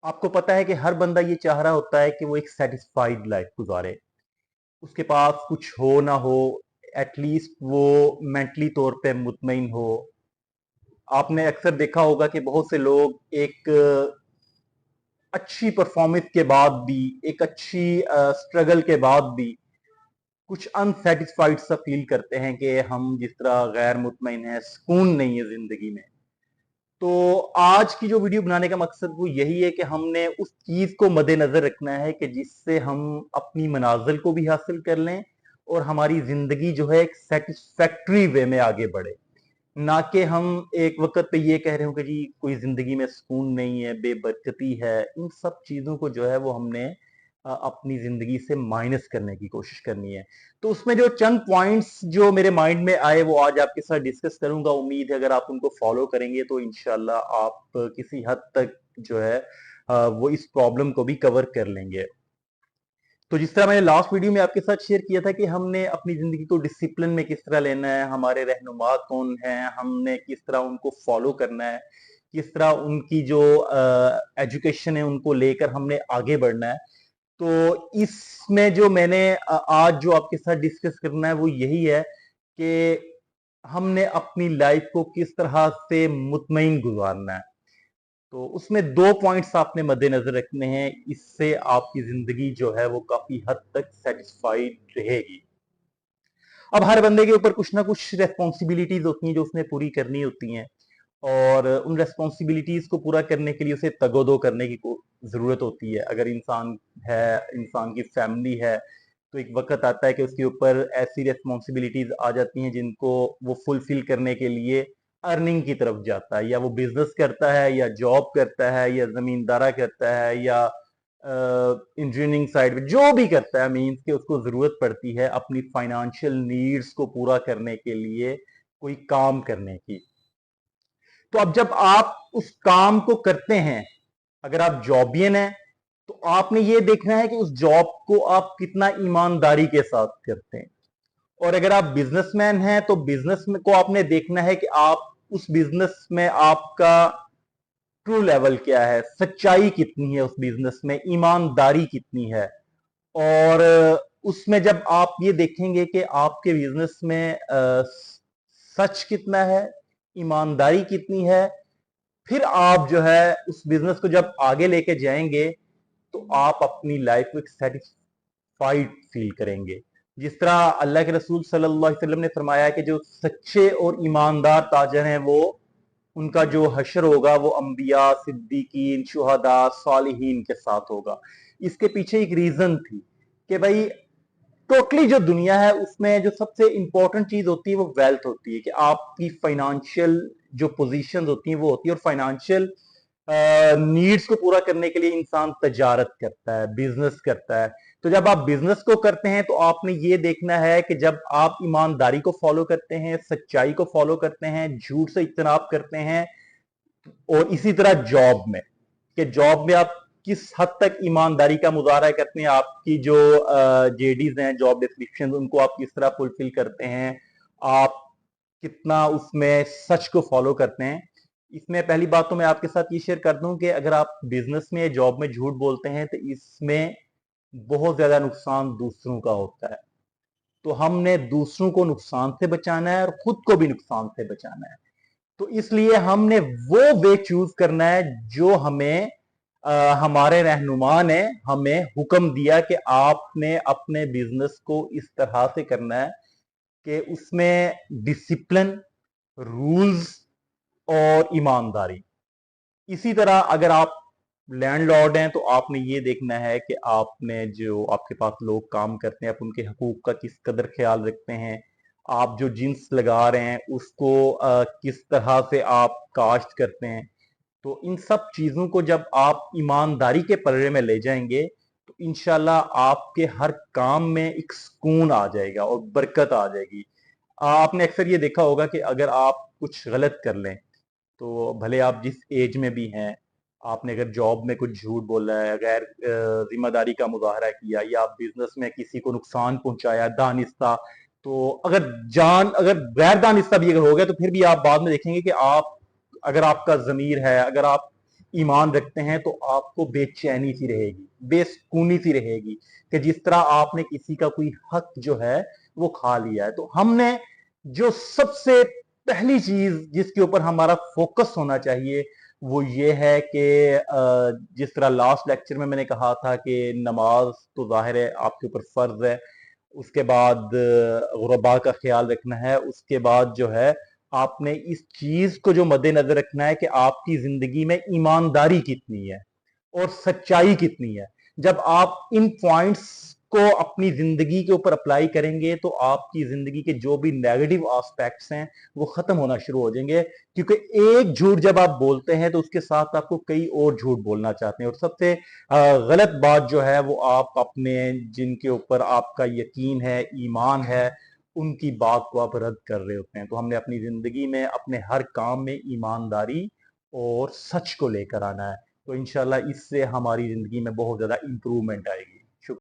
आपको पता है कि हर बंदा ये चाह रहा होता है कि वो एक सेटिस्फाइड लाइफ गुजारे। उसके पास कुछ हो ना हो, एटलीस्ट वो मेंटली तौर पे मुतमईन हो। आपने अक्सर देखा होगा कि बहुत से लोग एक अच्छी परफॉर्मेंस के बाद भी, एक अच्छी स्ट्रगल के बाद भी कुछ अनसेटिस्फाइड सा फील करते हैं कि हम जिस तरह गैर मुतमईन हैं, सुकून नहीं है जिंदगी में। तो आज की जो वीडियो बनाने का मकसद वो यही है कि हमने उस चीज को मद्देनजर रखना है कि जिससे हम अपनी मनाजिल को भी हासिल कर लें और हमारी जिंदगी जो है एक सेटिस्फैक्ट्री वे में आगे बढ़े। ना कि हम एक वक्त पे ये कह रहे हो कि जी कोई जिंदगी में सुकून नहीं है, बेबरकती है। इन सब चीजों को जो है वो हमने अपनी जिंदगी से माइनस करने की कोशिश करनी है। तो उसमें जो चंद पॉइंट्स जो मेरे माइंड में आए वो आज आपके साथ डिस्कस करूंगा। उम्मीद है अगर आप उनको फॉलो करेंगे तो इंशाल्लाह आप किसी हद तक जो है वो इस प्रॉब्लम को भी कवर कर लेंगे। तो जिस तरह मैंने लास्ट वीडियो में आपके साथ शेयर किया था कि हमने अपनी जिंदगी को डिसिप्लिन में किस तरह लेना है, हमारे रहनुमा कौन हैं, हमने किस तरह उनको फॉलो करना है, किस तरह उनकी जो एजुकेशन है उनको लेकर हमने आगे बढ़ना है। तो इसमें जो मैंने आज जो आपके साथ डिस्कस करना है वो यही है कि हमने अपनी लाइफ को किस तरह से मुतमईन गुजारना है। तो उसमें दो पॉइंट्स आपने मद्देनजर रखने हैं, इससे आपकी जिंदगी जो है वो काफी हद तक सेटिस्फाइड रहेगी। अब हर बंदे के ऊपर कुछ ना कुछ रेस्पॉन्सिबिलिटीज होती हैं जो उसने पूरी करनी होती हैं, और उन रेस्पॉन्सिबिलिटीज को पूरा करने के लिए उसे तगोदो करने की जरूरत होती है। अगर इंसान है, इंसान की फैमिली है, तो एक वक्त आता है कि उसके ऊपर ऐसी रेस्पॉन्सिबिलिटीज आ जाती हैं जिनको वो फुलफिल करने के लिए अर्निंग की तरफ जाता है, या वो बिजनेस करता है, या जॉब करता है, या जमींदारा करता है, या इंजीनियरिंग साइड में जो भी करता है। मीन्स कि उसको जरूरत पड़ती है अपनी फाइनेंशियल नीड्स को पूरा करने के लिए कोई काम करने की। तो अब जब आप उस काम को करते हैं, अगर आप जॉबियन हैं तो आपने ये देखना है कि उस जॉब को आप कितना ईमानदारी के साथ करते हैं। और अगर आप बिजनेसमैन हैं तो बिजनेस में को आपने देखना है कि आप उस बिजनेस में आपका ट्रू लेवल क्या है, सच्चाई कितनी है उस बिजनेस में, ईमानदारी कितनी है। और उसमें जब आप ये देखेंगे कि आपके बिजनेस में सच कितना है, ईमानदारी कितनी है, फिर आप जो है उस बिजनेस को जब आगे लेके जाएंगे तो आप अपनी लाइफ को एक सेटिस्फाइड फील करेंगे। जिस तरह अल्लाह के रसूल सल्लल्लाहु अलैहि वसल्लम ने फरमाया कि जो सच्चे और ईमानदार ताजर हैं वो उनका जो हशर होगा वो अंबिया, सिद्दीकीन, शुहदा, सालिहीन के साथ होगा। इसके पीछे एक रीजन थी कि भाई टोटली जो दुनिया है उसमें जो सबसे इंपॉर्टेंट चीज होती है वो वेल्थ होती है, कि आपकी फाइनेंशियल जो पोजीशन होती है वो होती है। और फाइनेंशियल नीड्स को पूरा करने के लिए इंसान तजारत करता है, बिजनेस करता है। तो जब आप बिजनेस को करते हैं तो आपने ये देखना है कि जब आप ईमानदारी को फॉलो करते हैं, सच्चाई को फॉलो करते हैं, झूठ से इज्तनाब करते हैं, और इसी तरह जॉब में, कि जॉब में आप किस हद तक ईमानदारी का मुजाहरा करते हैं, आपकी जो जेडीज हैं, जॉब डिस्क्रिप्शन, उनको आप किस तरह फुलफिल करते हैं, आप कितना उसमें सच को फॉलो करते हैं। इसमें पहली बात तो मैं आपके साथ ये शेयर कर दूं कि अगर आप बिजनेस में या जॉब में झूठ बोलते हैं तो इसमें बहुत ज्यादा नुकसान दूसरों का होता है। तो हमने दूसरों को नुकसान से बचाना है और खुद को भी नुकसान से बचाना है। तो इसलिए हमने वो वे चूज करना है जो हमें हमारे रहनुमा ने हमें हुक्म दिया कि आपने अपने बिजनेस को इस तरह से करना है कि उसमें डिसिप्लिन, रूल्स और ईमानदारी। इसी तरह अगर आप लैंडलॉर्ड हैं तो आपने ये देखना है कि आपने जो आपके पास लोग काम करते हैं आप उनके हकूक का किस कदर ख्याल रखते हैं, आप जो जिन्स लगा रहे हैं उसको किस तरह से आप काश्त करते हैं। तो इन सब चीजों को जब आप ईमानदारी के पलड़े में ले जाएंगे तो इंशाल्लाह आपके हर काम में एक सुकून आ जाएगा और बरकत आ जाएगी। आपने अक्सर ये देखा होगा कि अगर आप कुछ गलत कर लें, तो भले आप जिस एज में भी हैं, आपने अगर जॉब में कुछ झूठ बोला है, गैर जिम्मेदारी का मुजाहरा किया, या आप बिजनेस में किसी को नुकसान पहुंचाया दानिस्ता, तो अगर गैर दानिस्ता भी अगर हो गया तो फिर भी आप बाद में देखेंगे कि आप, अगर आपका जमीर है, अगर आप ایمان رکھتے ہیں تو آپ کو بے چینی سی رہے گی، بے سکونی سی رہے گی کہ جس طرح آپ نے کسی کا کوئی حق جو ہے وہ کھا لیا ہے۔ تو ہم نے جو سب سے پہلی چیز جس کے اوپر ہمارا فوکس ہونا چاہیے وہ یہ ہے کہ جس طرح لاسٹ لیکچر میں نے کہا تھا کہ نماز تو ظاہر ہے آپ کے اوپر فرض ہے، اس کے بعد غرباء کا خیال رکھنا ہے، اس کے بعد جو ہے آپ نے اس چیز کو جو مد نظر رکھنا ہے کہ آپ کی زندگی میں ایمانداری کتنی ہے اور سچائی کتنی ہے۔ جب آپ ان پوائنٹس کو اپنی زندگی کے اوپر اپلائی کریں گے تو آپ کی زندگی کے جو بھی نیگیٹو آسپیکٹس ہیں وہ ختم ہونا شروع ہو جائیں گے، کیونکہ ایک جھوٹ جب آپ بولتے ہیں تو اس کے ساتھ آپ کو کئی اور جھوٹ بولنا چاہتے ہیں، اور سب سے غلط بات جو ہے وہ آپ اپنے جن کے اوپر آپ کا یقین ہے، ایمان ہے، ان کی بات کو آپ رد کر رہے ہوتے ہیں۔ تو ہم نے اپنی زندگی میں اپنے ہر کام میں ایمانداری اور سچ کو لے کر آنا ہے، تو انشاءاللہ اس سے ہماری زندگی میں بہت زیادہ امپرومنٹ آئے گی۔